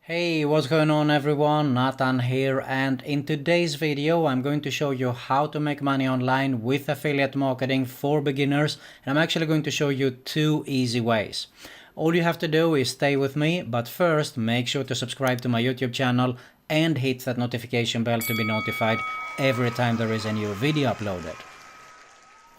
Hey, what's going on everyone? Nathan here, and in today's video I'm going to show you how to make money online with affiliate marketing for beginners, and I'm actually going to show you two easy ways. All you have to do is stay with me, but first make sure to subscribe to my YouTube channel and hit that notification bell to be notified every time there is a new video uploaded.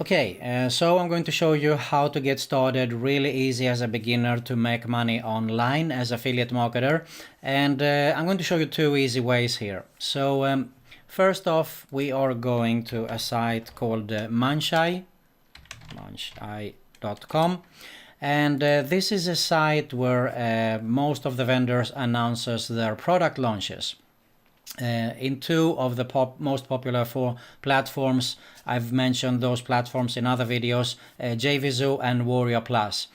Okay, so I'm going to show you how to get started really easy as a beginner to make money online as affiliate marketer, and I'm going to show you two easy ways here. So first off, we are going to a site called Muncheye, muncheye.com, and this is a site where most of the vendors announces their product launches. In two of the most popular four platforms, I've mentioned those platforms in other videos, JVZoo and Warrior Plus.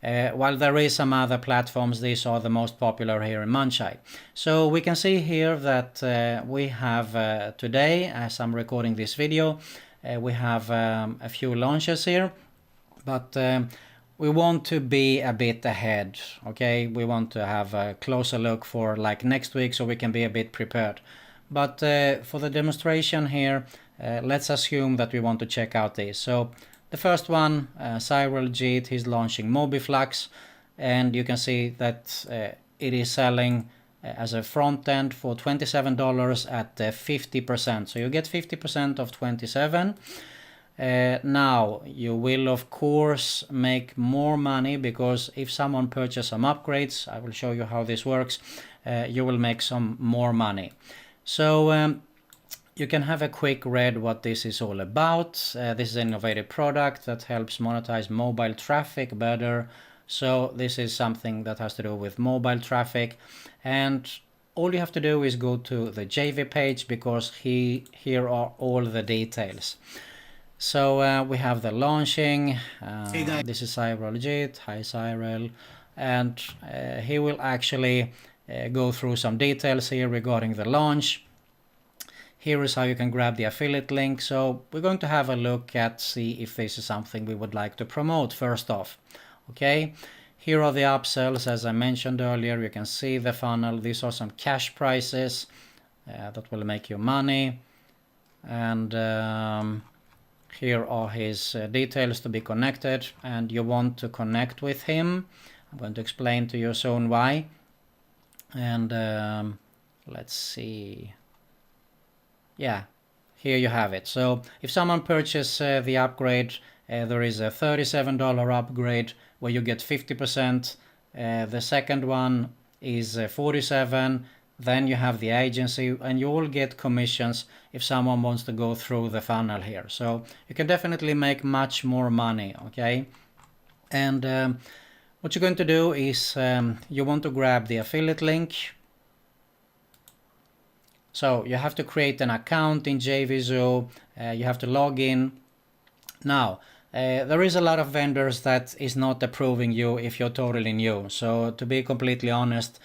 While there is some other platforms, these are the most popular here in Muncheye. So we can see here that we have today, as I'm recording this video, we have a few launches here, but we want to be a bit ahead, okay? We want to have a closer look for like next week so we can be a bit prepared. But for the demonstration here, let's assume that we want to check out this. So the first one, Cyril Jeet, he's launching Mobiflux, and you can see that it is selling as a front end for $27 at 50%. So you get 50% of 27. Now you will of course make more money, because if someone purchases some upgrades, I will show you how this works, you will make some more money. So you can have a quick read what this is all about. This is an innovative product that helps monetize mobile traffic better. So this is something that has to do with mobile traffic, and all you have to do is go to the JV page, because here are all the details. So we have the launching. Hey guys. This is Cyril Jeet. Hi Cyril. And he will actually go through some details here regarding the launch. Here is how you can grab the affiliate link. So we're going to have a look at see if this is something we would like to promote first off. Okay. Here are the upsells. As I mentioned earlier, you can see the funnel. These are some cash prices that will make you money. And here are his details to be connected, and you want to connect with him. I'm going to explain to you soon why. And let's see. Yeah, here you have it. So if someone purchases the upgrade, there is a $37 upgrade where you get 50%. The second one is $47. Then you have the agency, and you all get commissions if someone wants to go through the funnel here. So you can definitely make much more money, okay? And what you're going to do is you want to grab the affiliate link. So you have to create an account in JVZoo. You have to log in. Now, there is a lot of vendors that is not approving you if you're totally new. So to be completely honest,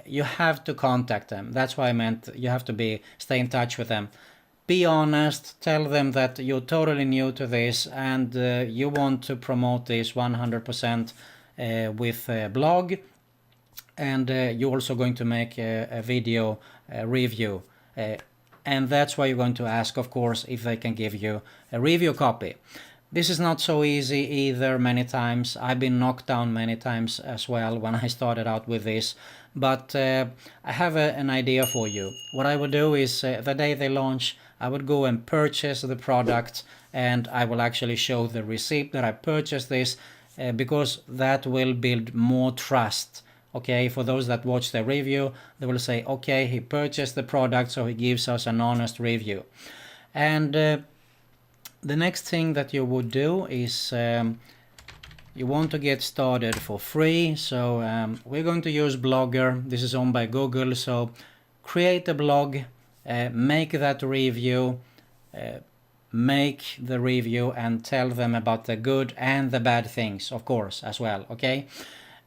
you have to contact them. That's why I meant you have to stay in touch with them. Be honest, tell them that you're totally new to this, and you want to promote this 100% with a blog, and you're also going to make a video review. And that's why you're going to ask, of course, if they can give you a review copy. This is not so easy either many times. I've been knocked down many times as well when I started out with this. But I have an idea for you. What I will do is the day they launch, I would go and purchase the product, and I will actually show the receipt that I purchased this, because that will build more trust. Okay, for those that watch the review, they will say, okay, he purchased the product, so he gives us an honest review. And the next thing that you would do is you want to get started for free. So we're going to use Blogger. This is owned by Google. So create a blog, make that review, make the review, and tell them about the good and the bad things, of course, as well. Okay,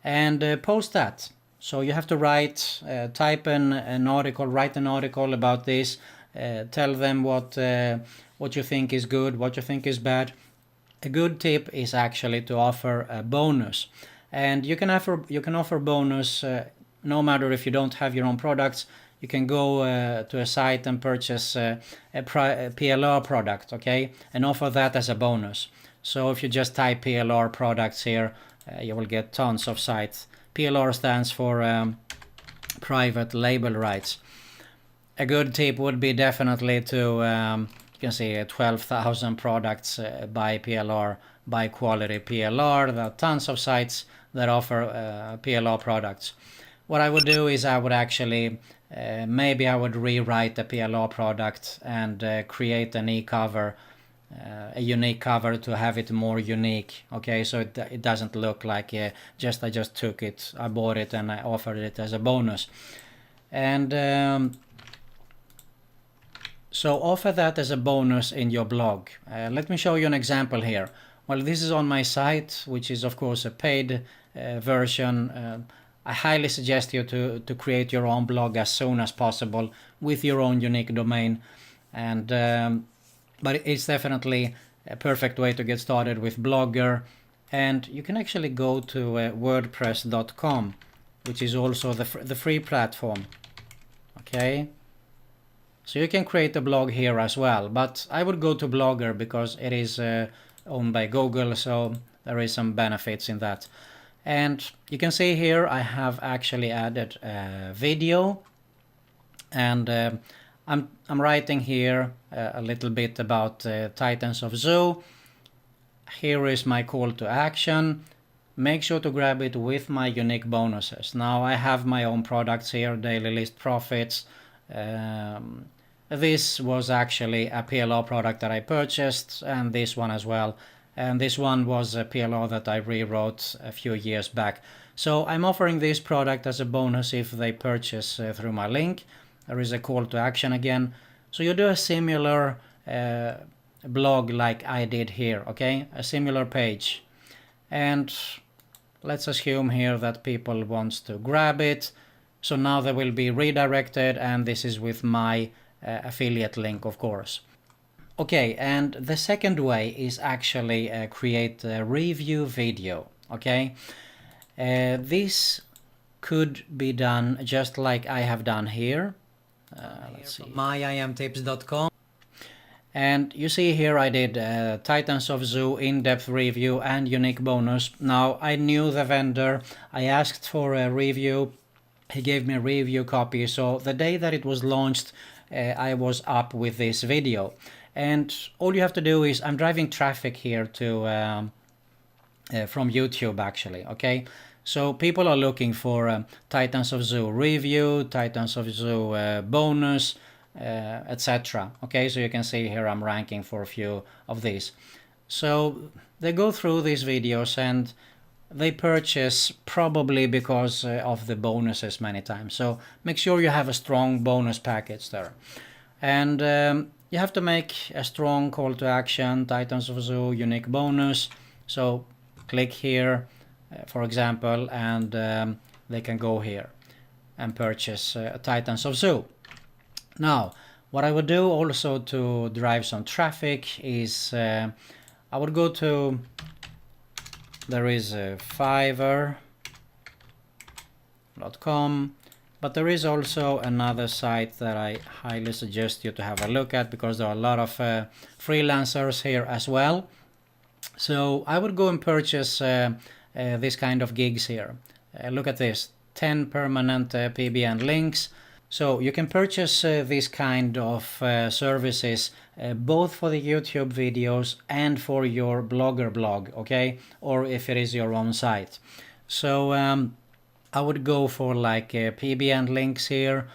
and post that. So you have to write, type an article, write an article about this. Tell them what you think is good, what you think is bad. A good tip is actually to offer a bonus, and you can offer bonus no matter if you don't have your own products, you can go to a site and purchase a PLR product, okay, and offer that as a bonus. So if you just type PLR products here, you will get tons of sites. PLR stands for private label rights. A good tip would be definitely to, you can see 12,000 products by PLR, by quality PLR. There are tons of sites that offer PLR products. What I would do is I would actually, maybe I would rewrite the PLR product and create an e-cover, a unique cover to have it more unique. Okay, so it doesn't look like I just took it, I bought it and I offered it as a bonus. And so offer that as a bonus in your blog. Let me show you an example here. Well, this is on my site, which is of course a paid version. I highly suggest you to create your own blog as soon as possible with your own unique domain. And but it's definitely a perfect way to get started with Blogger. And you can actually go to WordPress.com, which is also the free platform. Okay. So you can create a blog here as well, but I would go to Blogger because it is owned by Google, so there is some benefits in that. And you can see here I have actually added a video, and I'm writing here a little bit about Titans of Zoo. Here is my call to action. Make sure to grab it with my unique bonuses. Now I have my own products here, daily list profits. This was actually a PLR product that I purchased, and this one as well. And this one was a PLR that I rewrote a few years back. So I'm offering this product as a bonus if they purchase through my link. There is a call to action again. So you do a similar blog like I did here, okay? A similar page. And let's assume here that people want to grab it. So now they will be redirected, and this is with my affiliate link, of course. Okay, and the second way is actually create a review video, okay? This could be done just like I have done here. Let's see. myimtips.com. And you see here I did Titans of Zoo in-depth review and unique bonus. Now I knew the vendor, I asked for a review, he gave me a review copy, so the day that it was launched I was up with this video. And all you have to do is, I'm driving traffic here to from YouTube actually, okay? So people are looking for Titans of Zoo review, Titans of Zoo bonus, etc. Okay, so you can see here I'm ranking for a few of these. So they go through these videos and they purchase probably because of the bonuses many times. So make sure you have a strong bonus package there. And you have to make a strong call to action, Titans of Zoo, unique bonus. So click here, for example, and they can go here and purchase Titans of Zoo. Now, what I would do also to drive some traffic is I would go to, there is Fiverr.com. But there is also another site that I highly suggest you to have a look at, because there are a lot of freelancers here as well. So I would go and purchase this kind of gigs here. Look at this, 10 permanent PBN links. So you can purchase this kind of services both for the YouTube videos and for your Blogger blog, okay? Or if it is your own site. So I would go for like PBN links here,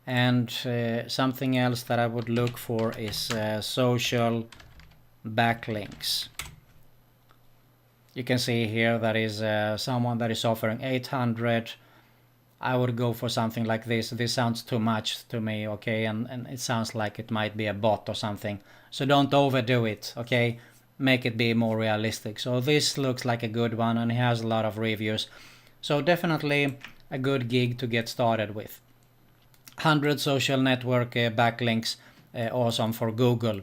and something else that I would look for is social backlinks. You can see here that is someone that is offering 800. I would go for something like this. This sounds too much to me, okay, and it sounds like it might be a bot or something. So don't overdo it, okay? Make it be more realistic. So this looks like a good one, and it has a lot of reviews. So definitely a good gig to get started with. 100 social network backlinks, awesome for Google.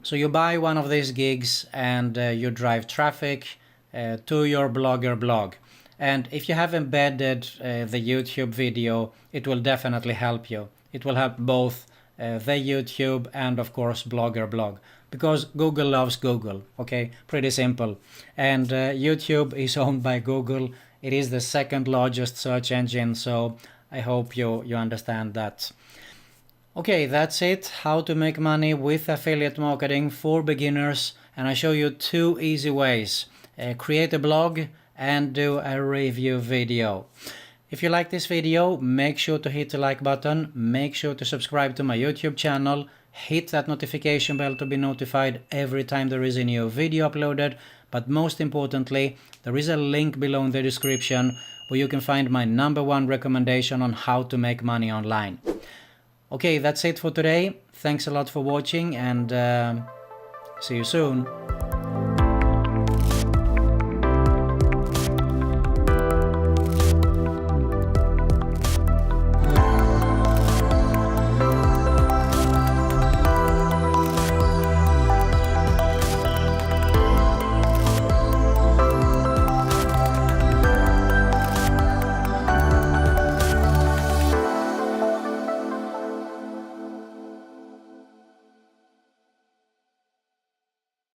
So you buy one of these gigs and you drive traffic to your Blogger blog. And if you have embedded the YouTube video, it will definitely help you. It will help both the YouTube and of course Blogger blog, because Google loves Google. Okay, pretty simple. And YouTube is owned by Google. It is the second largest search engine, so I hope you understand that. Okay, that's it. How to make money with affiliate marketing for beginners. And I show you 2 easy ways. Create a blog and do a review video. If you like this video, make sure to hit the like button. Make sure to subscribe to my YouTube channel. Hit that notification bell to be notified every time there is a new video uploaded. But most importantly, there is a link below in the description where you can find my #1 recommendation on how to make money online. Okay, that's it for today. Thanks a lot for watching, and see you soon.